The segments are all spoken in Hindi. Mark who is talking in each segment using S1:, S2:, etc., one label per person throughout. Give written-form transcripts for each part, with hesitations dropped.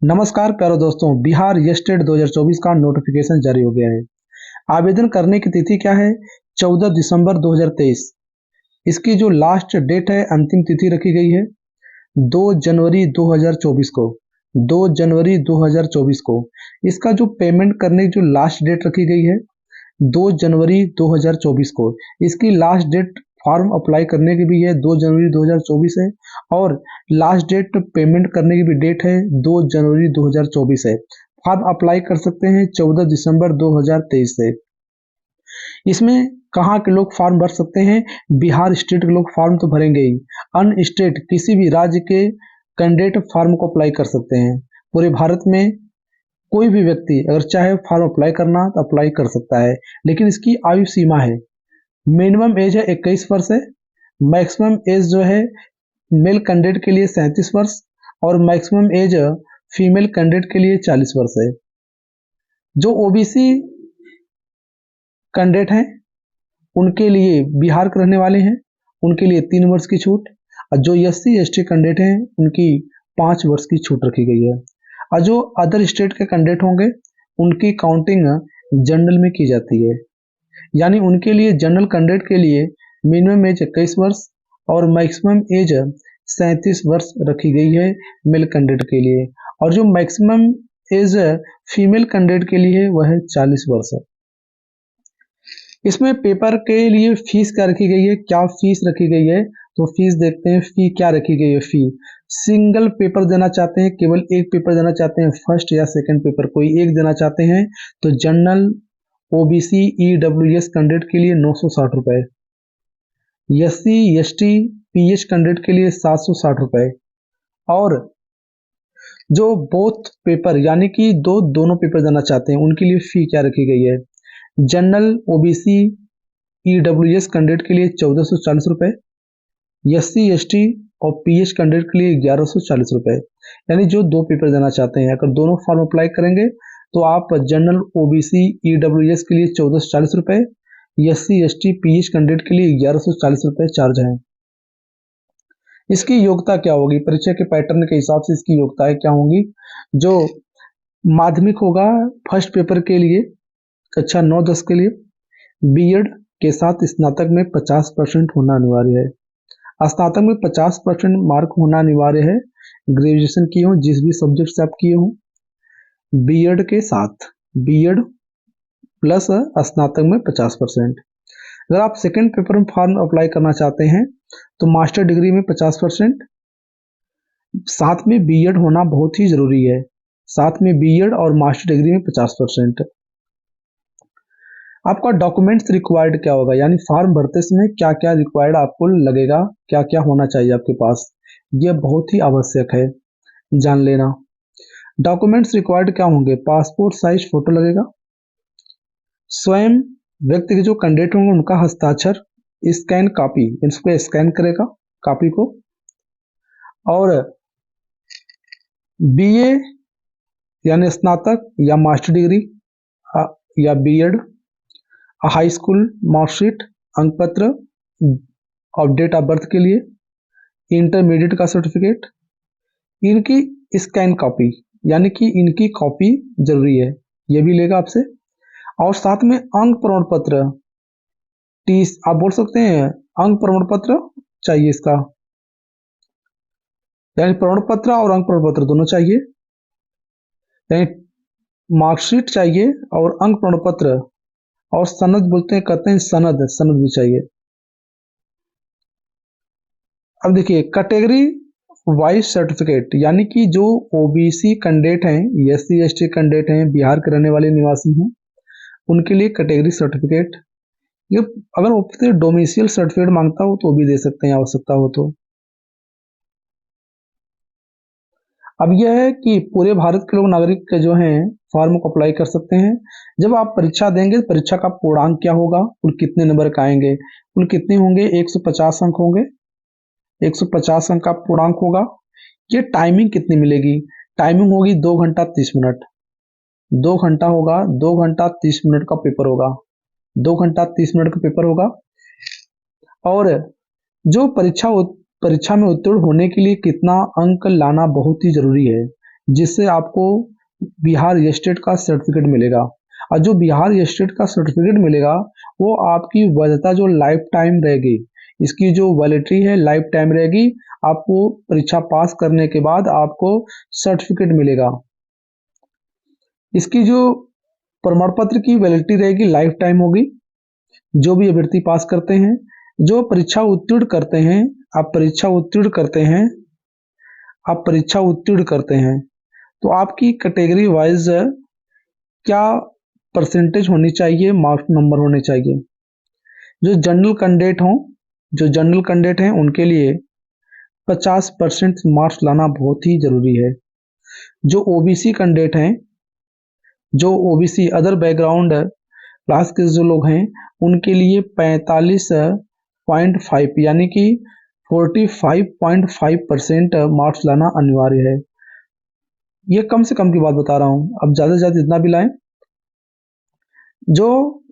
S1: नमस्कार प्यारे दोस्तों, बिहार स्टेट 2024 का नोटिफिकेशन जारी हो गया है। आवेदन करने की तिथि क्या है? 14 दिसंबर 2023। इसकी जो लास्ट डेट है, अंतिम तिथि रखी गई है 2 जनवरी 2024 को। 2 जनवरी 2024 को इसका जो पेमेंट करने की जो लास्ट डेट रखी गई है 2 जनवरी 2024 को। इसकी लास्ट डेट फॉर्म अप्लाई करने की भी है 2 जनवरी 2024 है, और लास्ट डेट पेमेंट करने की भी डेट है 2 जनवरी 2024 है। फॉर्म अप्लाई कर सकते हैं 14 दिसंबर 2023 से। इसमें कहाँ के लोग फॉर्म भर सकते हैं? बिहार स्टेट के लोग फॉर्म तो भरेंगे ही, अन्य स्टेट किसी भी राज्य के कैंडिडेट फॉर्म को अप्लाई कर सकते हैं। पूरे भारत में कोई भी व्यक्ति अगर चाहे फॉर्म अप्लाई करना तो अप्लाई कर सकता है, लेकिन इसकी आयु सीमा है। मिनिमम एज है 21 वर्ष है। मैक्सिमम एज जो है मेल कैंडिडेट के लिए 37 वर्ष, और मैक्सिमम एज फीमेल कैंडिडेट के लिए 40 वर्ष है। जो ओबीसी कैंडिडेट हैं उनके लिए, बिहार के रहने वाले हैं, उनके लिए 3 वर्ष की छूट, और जो एससी एसटी कैंडिडेट हैं उनकी 5 वर्ष की छूट रखी गई है। और जो अदर स्टेट के कैंडिडेट होंगे उनकी काउंटिंग जनरल में की जाती है, यानी उनके लिए जनरल कैंडिडेट के लिए मिनिमम एज 21 वर्ष और मैक्सिमम एज 37 वर्ष रखी गई है मेल कैंडिडेट के लिए, और जो मैक्सिमम एज फीमेल कैंडिडेट के लिए है वह है 40 वर्ष है। इसमें पेपर के लिए फीस क्या रखी गई है? क्या फीस रखी गई है? तो फीस देखते हैं। फी क्या रखी गई है? फी सिंगल पेपर देना चाहते हैं, केवल एक पेपर देना चाहते हैं, फर्स्ट या सेकंड पेपर कोई एक देना चाहते हैं, तो जनरल ओबीसी ईडब्ल्यूएस कैंडिडेट के लिए 960 रुपए, एससी एसटी पीएच कैंडिडेट के लिए 760 रुपए, और जो बोथ पेपर यानी कि दोनों पेपर देना चाहते हैं उनके लिए फी क्या रखी गई है? जनरल ओबीसी ईडब्ल्यूएस कैंडिडेट के लिए 1440 रुपए, एससी एसटी और पीएच कैंडिडेट के लिए 1140 रुपए। यानी जो दो पेपर देना चाहते हैं, अगर दोनों फॉर्म अप्लाई करेंगे तो आप जनरल ओबीसी ईडब्ल्यूएस के लिए 1440 रुपए, एससी एसटी पीएच कैंडिडेट के लिए 1140 रुपए चार्ज है। इसकी योग्यता क्या होगी? परीक्षा के पैटर्न के हिसाब से इसकी योग्यताएं क्या होंगी? जो माध्यमिक होगा फर्स्ट पेपर के लिए कक्षा 9-10 के लिए, बीएड के साथ स्नातक में 50% होना अनिवार्य है। स्नातक में 50% मार्क होना अनिवार्य है। ग्रेजुएशन किए हो जिस भी सब्जेक्ट से आप किए हो, बीएड के साथ, बीएड प्लस स्नातक में 50%। अगर आप सेकेंड पेपर में फॉर्म अप्लाई करना चाहते हैं तो मास्टर डिग्री में 50%, साथ में बीएड होना बहुत ही जरूरी है। साथ में बीएड और मास्टर डिग्री में 50%। आपका डॉक्यूमेंट्स रिक्वायर्ड क्या होगा, यानी फॉर्म भरते समय क्या क्या रिक्वायर्ड आपको लगेगा, क्या क्या होना चाहिए आपके पास, यह बहुत ही आवश्यक है जान लेना। डॉक्यूमेंट्स रिक्वायर्ड क्या होंगे? पासपोर्ट साइज फोटो लगेगा, स्वयं व्यक्ति के जो कैंडिडेट होंगे उनका हस्ताक्षर, स्कैन कॉपी, इसको स्कैन करेगा कॉपी को, और बीए यानी स्नातक या मास्टर डिग्री या बीएड, हाई स्कूल मार्कशीट, अंक पत्र और डेट ऑफ बर्थ के लिए, इंटरमीडिएट का सर्टिफिकेट, इनकी स्कैन कॉपी, यानी कि इनकी कॉपी जरूरी है, ये भी लेगा आपसे। और साथ में अंक प्रमाण पत्र, आप बोल सकते हैं अंक प्रमाण पत्र चाहिए इसका, यानी प्रमाण पत्र और अंक प्रमाण पत्र दोनों चाहिए, यानी मार्कशीट चाहिए और अंक प्रमाण पत्र, और सनद बोलते हैं, कहते हैं सनद, सनद भी चाहिए। अब देखिए कैटेगरी वाइज सर्टिफिकेट, यानी कि जो ओबीसी कैंडिडेट हैं, एससी एसटी कैंडिडेट हैं, बिहार के रहने वाले निवासी हैं, उनके लिए कैटेगरी सर्टिफिकेट, ये अगर वो डोमिसियल सर्टिफिकेट मांगता हो तो भी दे सकते हैं आवश्यकता हो तो। अब यह है कि पूरे भारत के लोग नागरिक के जो हैं फॉर्म को अप्लाई कर सकते हैं। जब आप परीक्षा देंगे, परीक्षा का पूर्णांक क्या होगा, कुल कितने नंबर का आएंगे, कुल कितने होंगे? 150 अंक होंगे, 150 अंक का पूर्णांक होगा। ये टाइमिंग कितनी मिलेगी? टाइमिंग होगी 2 घंटा 30 मिनट, 2 घंटा होगा, 2 घंटा 30 मिनट का पेपर होगा, 2 घंटा 30 मिनट का पेपर होगा। और जो परीक्षा में उत्तीर्ण होने के लिए कितना अंक लाना बहुत ही जरूरी है, जिससे आपको बिहार स्टेट का सर्टिफिकेट मिलेगा। और जो बिहार स्टेट का सर्टिफिकेट मिलेगा वो आपकी वैधता जो लाइफ टाइम रहेगी, इसकी जो वैलिडिटी है लाइफ टाइम रहेगी। आपको परीक्षा पास करने के बाद आपको सर्टिफिकेट मिलेगा। इसकी जो प्रमाण पत्र की वैलिडिटी रहेगी लाइफ टाइम होगी। जो भी अभ्यर्थी पास करते हैं, जो परीक्षा उत्तीर्ण करते हैं, आप परीक्षा उत्तीर्ण करते हैं, आप परीक्षा उत्तीर्ण करते हैं तो आपकी कैटेगरी वाइज क्या परसेंटेज होनी चाहिए, मार्क्स नंबर होने चाहिए। जो जनरल कैंडिडेट हों, जो जनरल कैंडिडेट हैं उनके लिए 50% मार्क्स लाना बहुत ही जरूरी है। जो ओबीसी कैंडिडेट हैं, जो ओबीसी अदर बैकग्राउंड क्लास के जो लोग हैं उनके लिए 45.5 यानी कि 45.5% मार्क्स लाना अनिवार्य है। ये कम से कम की बात बता रहा हूं, अब ज्यादा से ज्यादा इतना भी लाएं। जो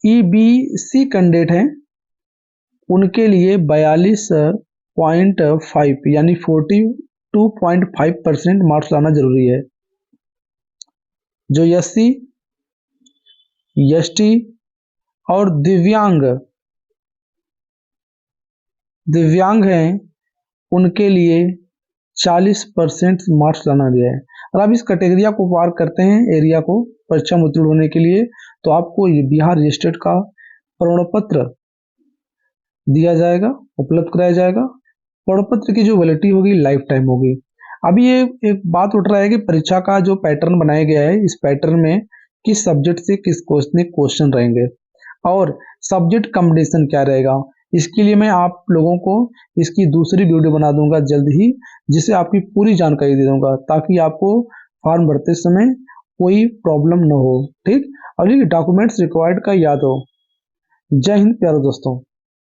S1: ईबीसी कैंडिडेट हैं उनके लिए 42.5 यानी 42.5% मार्क्स लाना जरूरी है। जो एससी, एसटी और दिव्यांग हैं उनके लिए 40% मार्क्स लाना गया है। और आप इस कैटेगरिया को पार करते हैं, एरिया को परीक्षा में उत्तीर्ण होने के लिए, तो आपको ये बिहार स्टेट का प्रमाण पत्र दिया जाएगा, उपलब्ध कराया जाएगा। प्रमाण पत्र की जो वैलिडिटी होगी लाइफ टाइम होगी। अभी ये एक बात उठ रहा है कि परीक्षा का जो पैटर्न बनाया गया है, इस पैटर्न में किस सब्जेक्ट से किस क्वेश्चन रहेंगे और सब्जेक्ट कॉम्बिनेशन क्या रहेगा। इसके लिए मैं आप लोगों को इसकी दूसरी वीडियो बना दूंगा जल्द ही, जिसे आपकी पूरी जानकारी दे दूंगा ताकि आपको फॉर्म भरते समय कोई प्रॉब्लम न हो। ठीक, और ये डॉक्यूमेंट्स रिक्वायर्ड का याद हो। जय हिंद प्यारे दोस्तों।